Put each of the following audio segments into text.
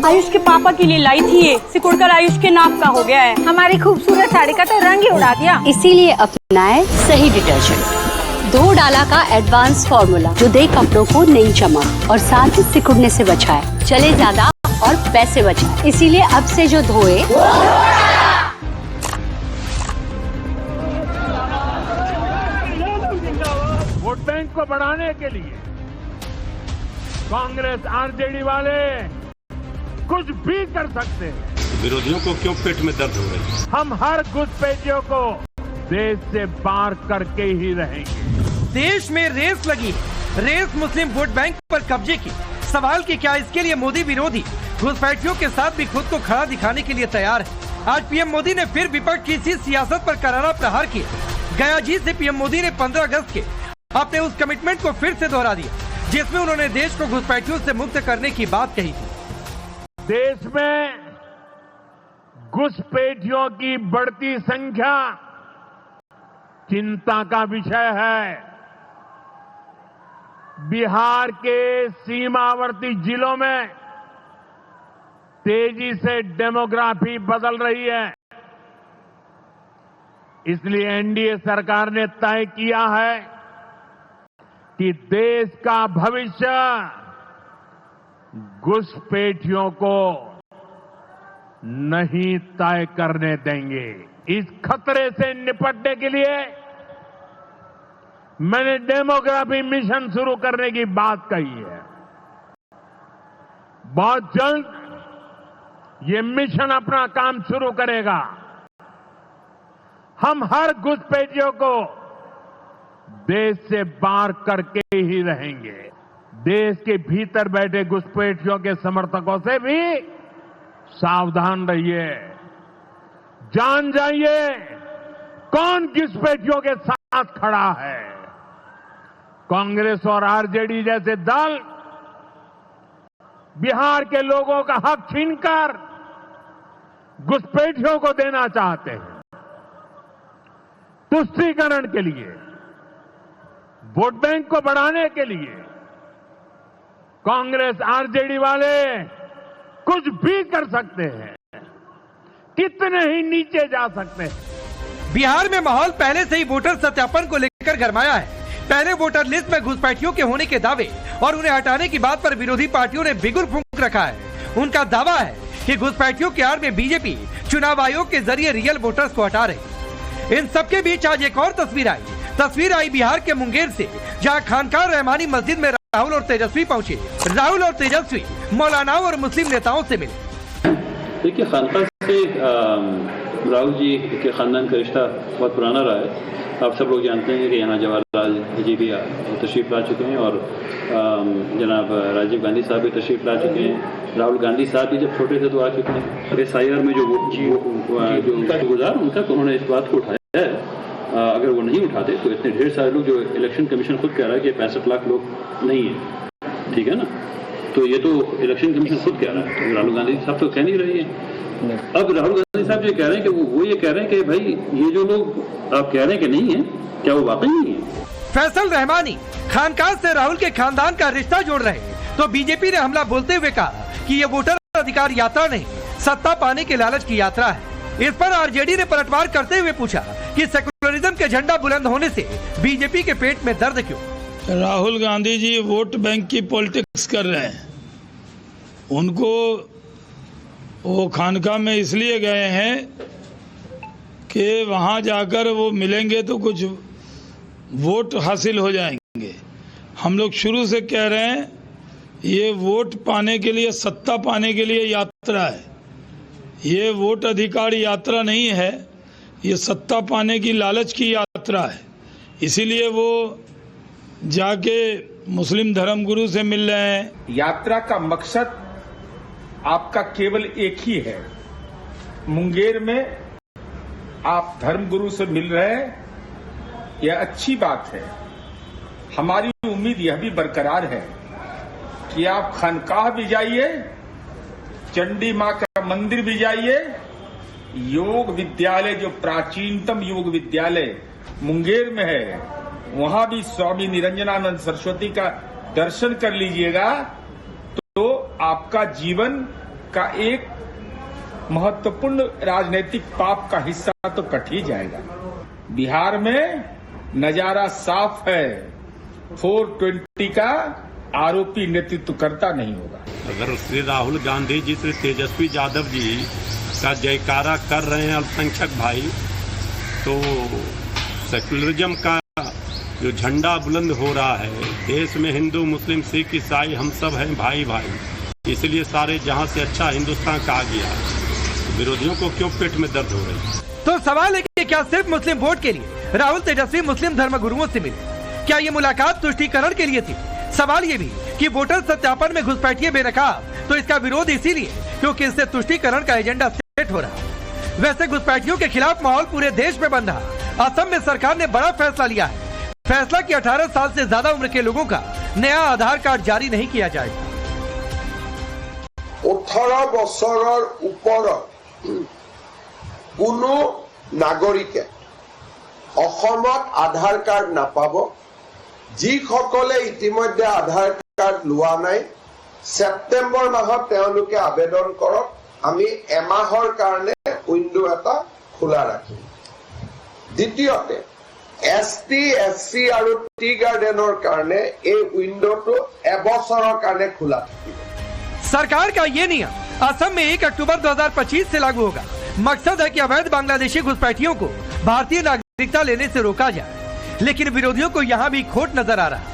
आयुष के पापा के लिए लाई थी ये, सिकुड़कर आयुष के नाक का हो गया है। हमारी खूबसूरत साड़ी का तो रंग ही उड़ा दिया। इसीलिए अपनाए सही डिटर्जेंट 2 डाला का एडवांस फॉर्मूला, जो दे कपड़ों को नई चमक और साथ ही सिकुड़ने से बचाए, चले ज्यादा और पैसे बचाए। इसीलिए अब से जो धोए वोट बैंक को बढ़ाने के लिए कांग्रेस आरजेडी वाले कुछ भी कर सकते हैं। विरोधियों को क्यों पेट में दर्द हो रही है? हम हर घुसपैठियों को देश से बाहर करके ही रहेंगे। देश में रेस लगी, रेस मुस्लिम वोट बैंक पर कब्जे की। सवाल कि क्या इसके लिए मोदी विरोधी घुसपैठियों के साथ भी खुद को खड़ा दिखाने के लिए तैयार है। आज पीएम मोदी ने फिर विपक्ष की इसी सियासत पर करारा प्रहार किया। गया जी से पीएम मोदी ने 15 अगस्त के अपने उस कमिटमेंट को फिर से दोहरा दिया, जिसमें उन्होंने देश को घुसपैठियों से मुक्त करने की बात कही थी। देश में घुसपैठियों की बढ़ती संख्या चिंता का विषय है। बिहार के सीमावर्ती जिलों में तेजी से डेमोग्राफी बदल रही है। इसलिए एनडीए सरकार ने तय किया है कि देश का भविष्य घुसपैठियों को नहीं तय करने देंगे। इस खतरे से निपटने के लिए मैंने डेमोग्राफी मिशन शुरू करने की बात कही है। बहुत जल्द ये मिशन अपना काम शुरू करेगा। हम हर घुसपैठियों को देश से बाहर करके ही रहेंगे। देश के भीतर बैठे घुसपैठियों के समर्थकों से भी सावधान रहिए। जान जाइए कौन घुसपैठियों के साथ खड़ा है। कांग्रेस और आरजेडी जैसे दल बिहार के लोगों का हक छीनकर घुसपैठियों को देना चाहते हैं। तुष्टीकरण के लिए, वोट बैंक को बढ़ाने के लिए कांग्रेस आरजेडी वाले कुछ भी कर सकते हैं, कितने ही नीचे जा सकते हैं। बिहार में माहौल पहले से ही वोटर सत्यापन को लेकर गरमाया है। पहले वोटर लिस्ट में घुसपैठियों के होने के दावे और उन्हें हटाने की बात पर विरोधी पार्टियों ने बिगुल फूंक रखा है। उनका दावा है कि घुसपैठियों के आड़ में बीजेपी चुनाव आयोग के जरिए रियल वोटर्स को हटा रही। इन सबके बीच आज एक और तस्वीर आई बिहार के मुंगेर से, जहां खानकाह रहमानी मस्जिद में राहुल और तेजस्वी पहुंचे। राहुल और तेजस्वी मौलानाओं और मुस्लिम नेताओं से मिले। देखिए, खानकाह से राहुल जी के खानदान का रिश्ता बहुत पुराना रहा है। आप सब लोग जानते हैं कि यहाँ जवाहरलाल जी भी तशरीफ ला चुके हैं और जनाब राजीव गांधी साहब भी तशरीफ ला चुके हैं। राहुल गांधी साहब भी जब छोटे थे तो आ चुके हैं। SIR में जो गुजार उनका तो उन्होंने इस बात को उठाया है। अगर वो नहीं उठाते तो इतने ढेर सारे लोग, जो इलेक्शन कमीशन खुद कह रहा है कि 65 लाख लोग नहीं है, ठीक है ना, तो ये तो इलेक्शन कमीशन खुद कह रहा है, तो राहुल गांधी साहब तो कह नहीं रही है। अब राहुल गांधी साहब जो कह रहे हैं कि वो ये कह रहे हैं कि भाई ये जो लोग आप कह रहे हैं कि नहीं है, क्या वो वाकई नहीं है? फैसल रहमानी खानकाह से राहुल के खानदान का रिश्ता जोड़ रहे हैं, तो बीजेपी ने हमला बोलते हुए कहा कि ये वोटर अधिकार यात्रा नहीं, सत्ता पाने के लालच की यात्रा है। इस पर आरजेडी ने पलटवार करते हुए पूछा कि सेकुलरिज्म के झंडा बुलंद होने से बीजेपी के पेट में दर्द क्यों? राहुल गांधी जी वोट बैंक की पॉलिटिक्स कर रहे हैं। उनको वो खानकाह में इसलिए गए हैं कि वहाँ जाकर वो मिलेंगे तो कुछ वोट हासिल हो जाएंगे। हम लोग शुरू से कह रहे हैं ये वोट पाने के लिए, सत्ता पाने के लिए यात्रा है। ये वोट अधिकार यात्रा नहीं है, ये सत्ता पाने की लालच की यात्रा है। इसीलिए वो जाके मुस्लिम धर्मगुरु से मिल रहे हैं। यात्रा का मकसद आपका केवल एक ही है। मुंगेर में आप धर्मगुरु से मिल रहे हैं, यह अच्छी बात है। हमारी उम्मीद यह भी बरकरार है कि आप खानकाह भी जाइए, चंडी मां का मंदिर भी जाइए, योग विद्यालय जो प्राचीनतम योग विद्यालय मुंगेर में है, वहां भी स्वामी निरंजनानंद सरस्वती का दर्शन कर लीजिएगा, तो आपका जीवन का एक महत्वपूर्ण राजनीतिक पाप का हिस्सा तो कट ही जाएगा। बिहार में नजारा साफ है, 420 का आरोपी नेतृत्व करता नहीं होगा। अगर श्री राहुल गांधी जी श्री तेजस्वी यादव जी का जयकारा कर रहे हैं अल्पसंख्यक भाई, तो सेक्युलरिज्म का जो झंडा बुलंद हो रहा है, देश में हिंदू मुस्लिम सिख ईसाई हम सब हैं भाई भाई, इसलिए सारे जहां से अच्छा हिंदुस्तान कहा गया, विरोधियों को क्यों पेट में दर्द हो रही है? तो सवाल है कि क्या सिर्फ मुस्लिम वोट के लिए राहुल तेजस्वी मुस्लिम धर्मगुरुओं से मिले? क्या ये मुलाकात तुष्टीकरण के लिए थी? सवाल ये भी कि वोटर सत्यापन में घुसपैठिए बेनकाब, तो इसका विरोध इसीलिए क्योंकि इससे तुष्टीकरण का एजेंडा सेट हो रहा। वैसे घुसपैठियों के खिलाफ माहौल पूरे देश में बन रहा। असम में सरकार ने बड़ा फैसला लिया है। फैसला कि 18 साल से ज्यादा उम्र के लोगों का नया आधार कार्ड जारी नहीं किया जाएगा। 18 বছৰৰ ওপৰত কোনো নাগৰিকে অসমত আধাৰ কাৰ্ড নাপাব। যিসকলে ইতিমধ্যে আধাৰ কাৰ্ড লোৱা নাই, ছেপ্টেম্বৰ মাহত তেওঁলোকে আবেদন কৰক। আমি এমাহৰ কাৰণে উইন্ডো এটা খোলা ৰাখিম। দ্বিতীয়তে ST, SC আৰু টি গাৰ্ডেনৰ কাৰণে এই উইন্ডোটো এবছৰৰ কাৰণে খোলা থাকিব। सरकार का ये नियम असम में 1 अक्टूबर 2025 से लागू होगा। मकसद है कि अवैध बांग्लादेशी घुसपैठियों को भारतीय नागरिकता लेने से रोका जाए, लेकिन विरोधियों को यहाँ भी खोट नजर आ रहा है।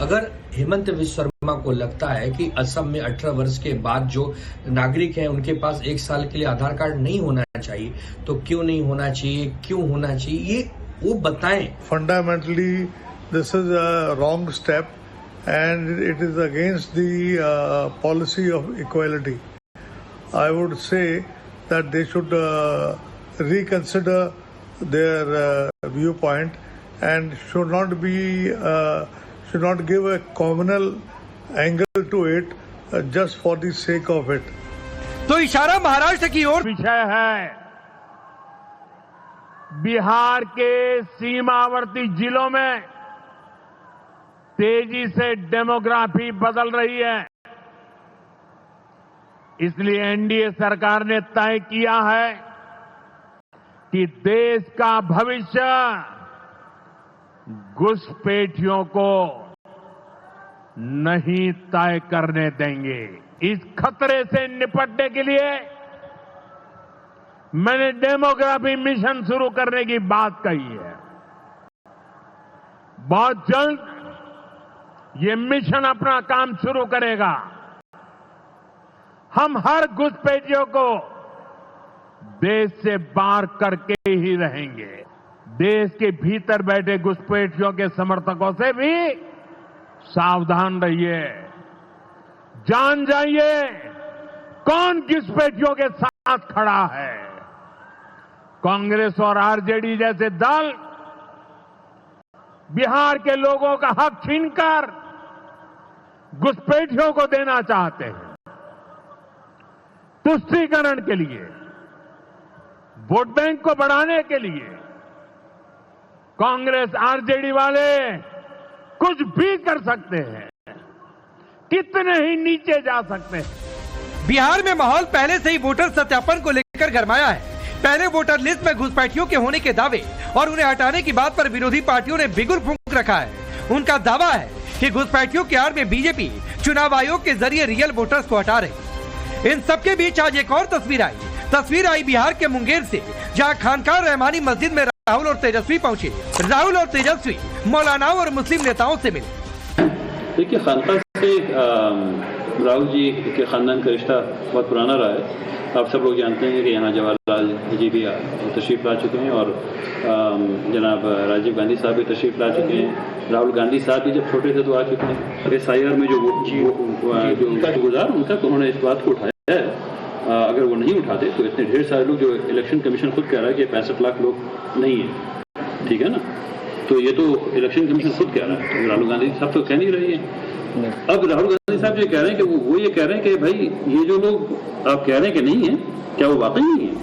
अगर हेमंत विश्व शर्मा को लगता है कि असम में 18 वर्ष के बाद जो नागरिक हैं उनके पास 1 साल के लिए आधार कार्ड नहीं होना चाहिए, तो क्यों नहीं होना चाहिए, क्यों होना चाहिए, ये वो बताएं। Fundamentally this is a wrong step and it is against the policy of equality. I would say that they should reconsider their viewpoint and should not give a communal angle to it just for the sake of it. तो इशारा महाराष्ट्र की ओर विषय है। बिहार के सीमावर्ती जिलों में तेजी से डेमोग्राफी बदल रही है, इसलिए एनडीए सरकार ने तय किया है कि देश का भविष्य घुसपैठियों को नहीं तय करने देंगे। इस खतरे से निपटने के लिए मैंने डेमोग्राफी मिशन शुरू करने की बात कही है। बहुत जल्द ये मिशन अपना काम शुरू करेगा। हम हर घुसपैठियों को देश से बाहर करके ही रहेंगे। देश के भीतर बैठे घुसपैठियों के समर्थकों से भी सावधान रहिए। जान जाइए कौन घुसपैठियों के साथ खड़ा है। कांग्रेस और आरजेडी जैसे दल बिहार के लोगों का हक छीनकर घुसपैठियों को देना चाहते हैं। तुष्टीकरण के लिए, वोट बैंक को बढ़ाने के लिए कांग्रेस आरजेडी वाले कुछ भी कर सकते हैं, कितने ही नीचे जा सकते हैं। बिहार में माहौल पहले से ही वोटर सत्यापन को लेकर गरमाया है। पहले वोटर लिस्ट में घुसपैठियों के होने के दावे और उन्हें हटाने की बात पर विरोधी पार्टियों ने बिगुल फूंक रखा है। उनका दावा है कि घुसपैठियों के आड़ में बीजेपी चुनाव आयोग के जरिए रियल वोटर्स को हटा रहे। इन सबके बीच आज एक और तस्वीर आई बिहार के मुंगेर से, जहां खानकाह रहमानी मस्जिद में राहुल और तेजस्वी पहुंचे। राहुल और तेजस्वी मौलाना और मुस्लिम नेताओं से मिले। देखिए, खानकाह से राहुल जी के खानदान का रिश्ता बहुत पुराना रहा है। आप सब लोग जानते हैं कि यहाँ जवाहरलाल जी भी तशरीफ ला चुके हैं और जनाब राजीव गांधी साहब भी तशरीफ ला चुके हैं। राहुल गांधी साहब भी जब छोटे थे तो आ चुके हैं। SIR में जो उनका गुजार उनका तो उन्होंने इस बात को उठाया है। अगर वो नहीं उठाते तो इतने ढेर सारे लोग, जो इलेक्शन कमीशन खुद कह रहा है कि 65 लाख लोग नहीं है, ठीक है ना, तो ये तो इलेक्शन कमीशन खुद कह रहा है, तो राहुल गांधी साहब तो कह नहीं रही है। अब राहुल गांधी साहब ये कह रहे हैं कि वो ये कह रहे हैं कि भाई ये जो लोग आप कह रहे हैं कि नहीं है, क्या वो वाकई नहीं है?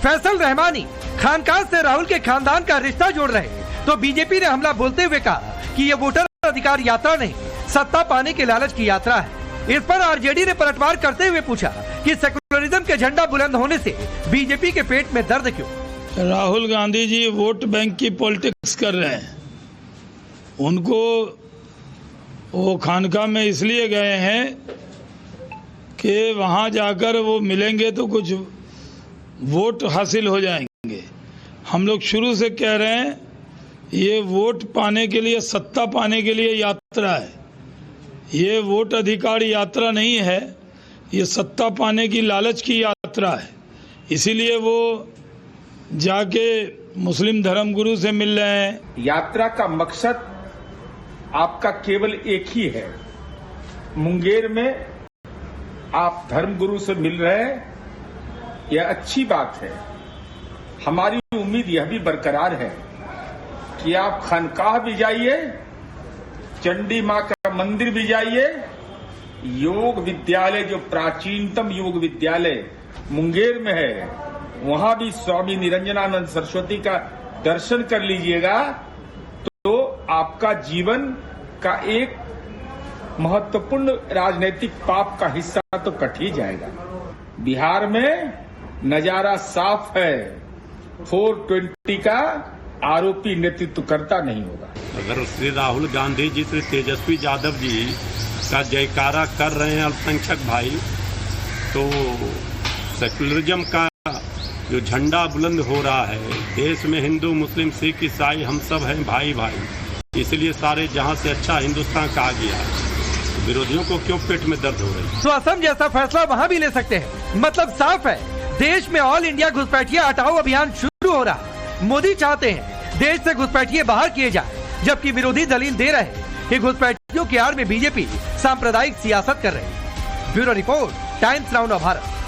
फैसल रहमानी खानकाह से राहुल के खानदान का रिश्ता जोड़ रहे, तो बीजेपी ने हमला बोलते हुए कहा कि ये वोटर अधिकार यात्रा नहीं, सत्ता पाने के लालच की यात्रा है। इस पर आरजेडी ने पलटवार करते हुए पूछा कि सेकुलरिज्म के झंडा बुलंद होने से बीजेपी के पेट में दर्द क्यों? राहुल गांधी जी वोट बैंक की पॉलिटिक्स कर रहे हैं। उनको वो खानका में इसलिए गए हैं कि वहाँ जाकर वो मिलेंगे तो कुछ वोट हासिल हो जाएंगे। हम लोग शुरू से कह रहे हैं ये वोट पाने के लिए, सत्ता पाने के लिए यात्रा है। ये वोट अधिकार यात्रा नहीं है, ये सत्ता पाने की लालच की यात्रा है। इसीलिए वो जाके मुस्लिम धर्मगुरु से मिल रहे हैं। यात्रा का मकसद आपका केवल एक ही है। मुंगेर में आप धर्मगुरु से मिल रहे हैं, यह अच्छी बात है। हमारी उम्मीद यह भी बरकरार है कि आप खानकाह भी जाइए, चंडी मां का मंदिर भी जाइए, योग विद्यालय जो प्राचीनतम योग विद्यालय मुंगेर में है वहां भी स्वामी निरंजनानंद सरस्वती का दर्शन कर लीजिएगा तो आपका जीवन का एक महत्वपूर्ण राजनीतिक पाप का हिस्सा तो कट ही जाएगा। बिहार में नजारा साफ है, 420 का आरोपी नेतृत्व करता नहीं होगा। अगर श्री राहुल गांधी जी, श्री तेजस्वी यादव जी का जयकारा कर रहे हैं अल्पसंख्यक भाई, तो सेकुलरिज्म का जो झंडा बुलंद हो रहा है देश में, हिंदू मुस्लिम सिख ईसाई हम सब हैं भाई भाई, इसलिए सारे जहां से अच्छा हिंदुस्तान कहा गया है। विरोधियों को क्यों पेट में दर्द हो रही है? तो असम जैसा फैसला वहाँ भी ले सकते हैं। मतलब साफ है, देश में ऑल इंडिया घुसपैठिया हटाओ अभियान शुरू हो रहा है। मोदी चाहते हैं देश से घुसपैठिए बाहर किए जाए, जबकि विरोधी दलील दे रहे हैं कि घुसपैठियों की आड़ में बीजेपी सांप्रदायिक सियासत कर रही है। Bureau report, times now Bharat.